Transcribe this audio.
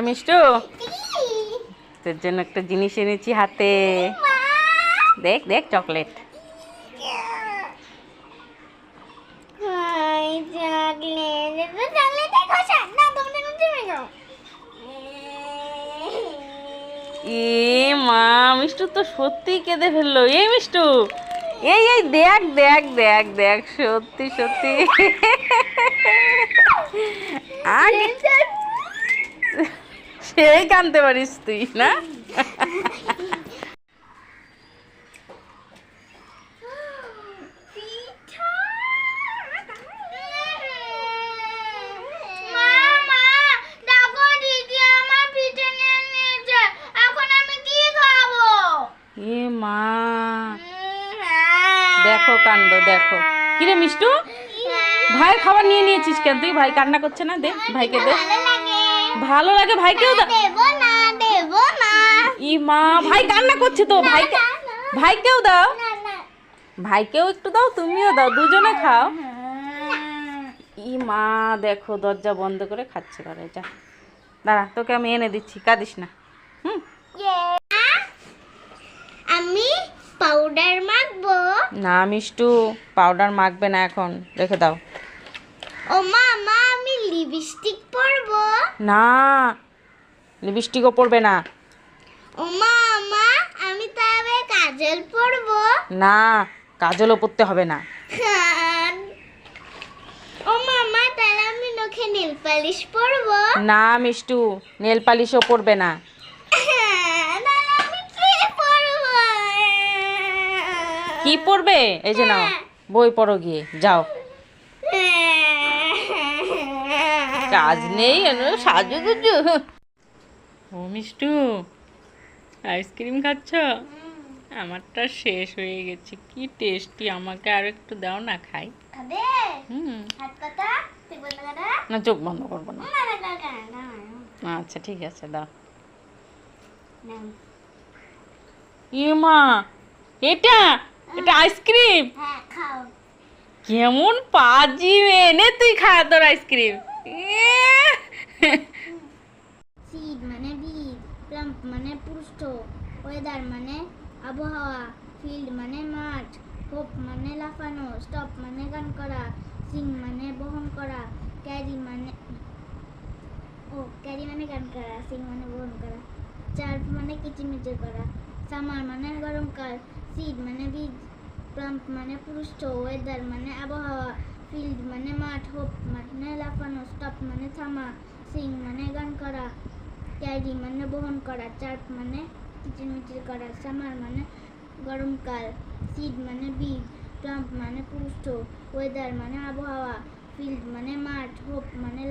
মিষ্টু, তোর জন্য একটা জিনিস এনেছি হাতে। দেখ দেখ, চকলেট। মা, মিষ্টু তো সত্যি কেঁদে ফেললো। এই মিষ্টু, এই এই দেখ দেখ দেখ দেখ, সত্যি সত্যি আগে সেই কানতে পারিস তুই না? মা দেখো কাণ্ড, দেখো। কিরে মিষ্টু, ভাই খাবার নিয়ে নিয়েছিস কেন তুই? ভাই কান্না করছে না? দে ভাইকে, দে। ভালো লাগে, ভাইকেও দাও। ই মা, ভাই কান্না করছে তো, ভাইকে ভাইকেও দাও। ভাইকেও একটু দাও, তুমিও দাও, দুজনে খাও। ই মা দেখো, দরজা বন্ধ করে খাচ্ছে। করে যা, দাঁড়া, তোকে আমি এনে দিচ্ছি, কাঁদিস না। আমি পাউডার মাখবো না মিষ্টু, পাউডার মাখবে না, এখন রেখে দাও। ও মা, আমি লিপস্টিক পরবো না, লিপস্টিকও পরবে না। ও মা, আমি তবে কাজল পরবো না, কাজলও পরতে হবে না। ও মা, তাহলে আমি নখে নেল পালিশ পরবো না মিষ্টু, নেল পালিশও পরবে না। কি পড়বে? এই যে নাও, বই পড়ো গিয়ে, যাও। কাজ নেই, সাজুগুজু। ও মিষ্টু, আইসক্রিম খাচ্ছ? আমারটা শেষ হয়ে গেছে। কি টেস্টি, আমাকে আর একটু দাও না, খাই। না, চোখ বন্ধ করবো না। আচ্ছা ঠিক আছে, দাও। মা, এটা এটা আইসক্রিম? কেমন পাজি এনে তুই খা তোর আইসক্রিম। সিড মানে বীজ, প্লাম্প মানে পৃষ্ঠ, ওয়েদার মানে আবহাওয়া, ফিল্ড মানে মাঠ, হোপ মানে লাফানো, স্টপ মানে গান করা, সিং মানে বহন করা, ক্যারি মানে গান করা, সিং মানে বহন করা, চার্প মানে কিচিমিচি করা, সামার মানে গরমকাল, সিড মানে বীজ, প্লাম্প মানে পৃষ্ঠ, ওয়েদার মানে আবহাওয়া, ফিল্ড মানে মাঠ, হোপ মানে লাফানো, স্টপ মানে থামা, সিং মানে গান করা, ক্যারি মানে বহন করা, চার্প মানে কিচিরমিচির করা, সামার মানে গরমকাল, সিড মানে বীজ, প্লাম্প মানে পৃষ্ঠ, ওয়েদার মানে আবহাওয়া, ফিল্ড মানে মাঠ, হোপ মানে